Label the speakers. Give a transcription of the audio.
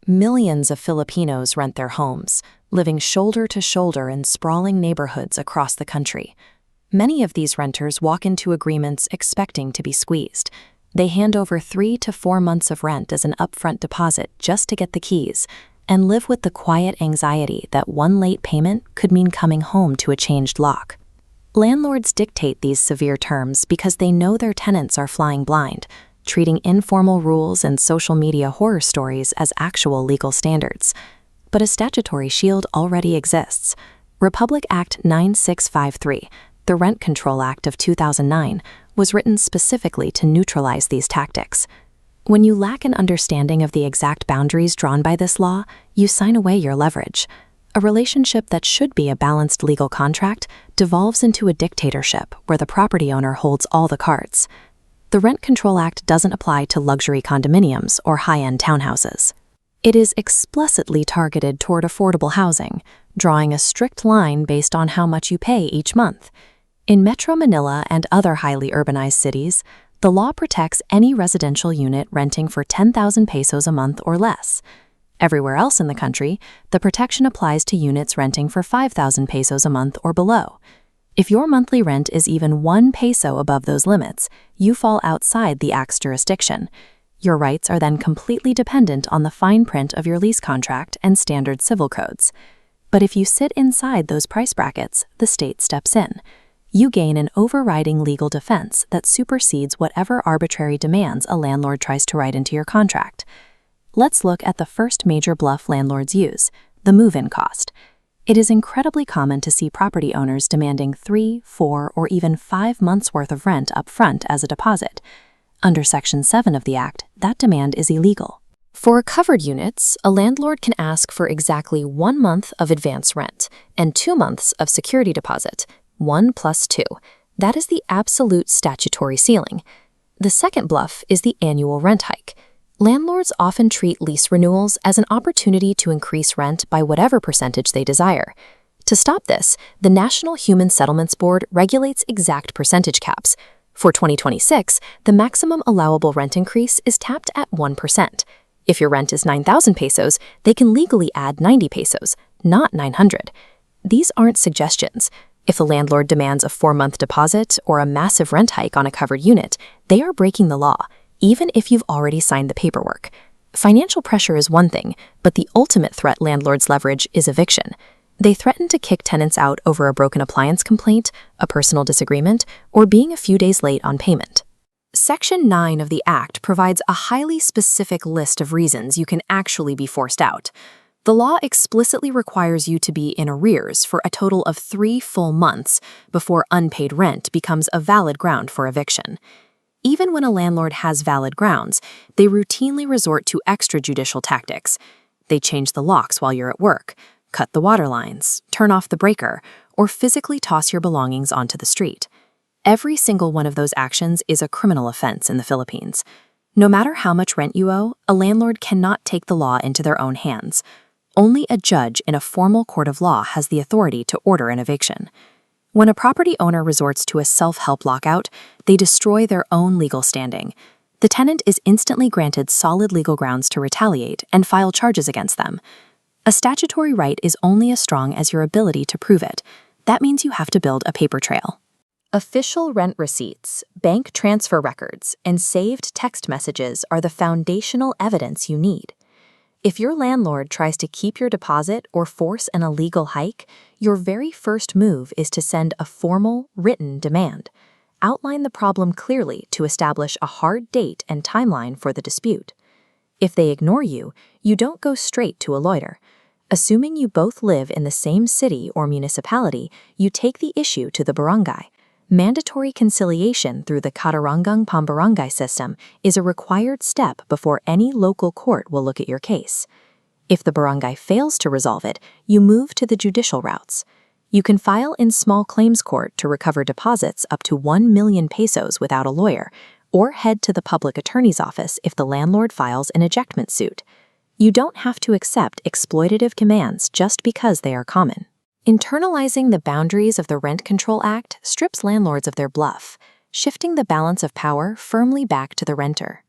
Speaker 1: millions of Filipinos rent their homes, living shoulder to shoulder in sprawling neighborhoods across the country. Many of these renters walk into agreements expecting to be squeezed. They hand over 3 to 4 months of rent as an upfront deposit just to get the keys, and live with the quiet anxiety that one late payment could mean coming home to a changed lock. Landlords dictate these severe terms because they know their tenants are flying blind, treating informal rules and social media horror stories as actual legal standards. But a statutory shield already exists. Republic Act 9653, the Rent Control Act of 2009, was written specifically to neutralize these tactics. When you lack an understanding of the exact boundaries drawn by this law, you sign away your leverage. A relationship that should be a balanced legal contract devolves into a dictatorship where the property owner holds all the cards. The Rent Control Act doesn't apply to luxury condominiums or high-end townhouses. It is explicitly targeted toward affordable housing, drawing a strict line based on how much you pay each month. In Metro Manila and other highly urbanized cities, the law protects any residential unit renting for 10,000 pesos a month or less. Everywhere else in the country, the protection applies to units renting for 5,000 pesos a month or below. If your monthly rent is even 1 peso above those limits, you fall outside the Act's jurisdiction. Your rights are then completely dependent on the fine print of your lease contract and standard civil codes. But if you sit inside those price brackets, the state steps in. You gain an overriding legal defense that supersedes whatever arbitrary demands a landlord tries to write into your contract. Let's look at the first major bluff landlords use, the move-in cost. It is incredibly common to see property owners demanding 3, 4, or even 5 months' worth of rent up front as a deposit. Under Section 7 of the Act, that demand is illegal. For covered units, a landlord can ask for exactly 1 month of advance rent and 2 months of security deposit, 1 plus 2. That is the absolute statutory ceiling. The second bluff is the annual rent hike. Landlords often treat lease renewals as an opportunity to increase rent by whatever percentage they desire. To stop this, the National Human Settlements Board regulates exact percentage caps. For 2026, the maximum allowable rent increase is tapped at 1%. If your rent is 9,000 pesos, they can legally add 90 pesos, not 900. These aren't suggestions. If the landlord demands a 4-month deposit or a massive rent hike on a covered unit, they are breaking the law, even if you've already signed the paperwork. Financial pressure is one thing, but the ultimate threat landlords leverage is eviction. They threaten to kick tenants out over a broken appliance complaint, a personal disagreement, or being a few days late on payment. Section 9 of the Act provides a highly specific list of reasons you can actually be forced out. The law explicitly requires you to be in arrears for a total of 3 full months before unpaid rent becomes a valid ground for eviction. Even when a landlord has valid grounds, they routinely resort to extrajudicial tactics. They change the locks while you're at work, cut the water lines, turn off the breaker, or physically toss your belongings onto the street. Every single one of those actions is a criminal offense in the Philippines. No matter how much rent you owe, a landlord cannot take the law into their own hands. Only a judge in a formal court of law has the authority to order an eviction. When a property owner resorts to a self-help lockout, they destroy their own legal standing. The tenant is instantly granted solid legal grounds to retaliate and file charges against them. A statutory right is only as strong as your ability to prove it. That means you have to build a paper trail. Official rent receipts, bank transfer records, and saved text messages are the foundational evidence you need. If your landlord tries to keep your deposit or force an illegal hike, your very first move is to send a formal, written demand. Outline the problem clearly to establish a hard date and timeline for the dispute. If they ignore you, you don't go straight to a lawyer. Assuming you both live in the same city or municipality, you take the issue to the barangay. Mandatory conciliation through the Katarungang Pambarangay system is a required step before any local court will look at your case. If the barangay fails to resolve it, you move to the judicial routes. You can file in small claims court to recover deposits up to 1 million pesos without a lawyer, or head to the public attorney's office if the landlord files an ejectment suit. You don't have to accept exploitative commands just because they are common. Internalizing the boundaries of the Rent Control Act strips landlords of their bluff, shifting the balance of power firmly back to the renter.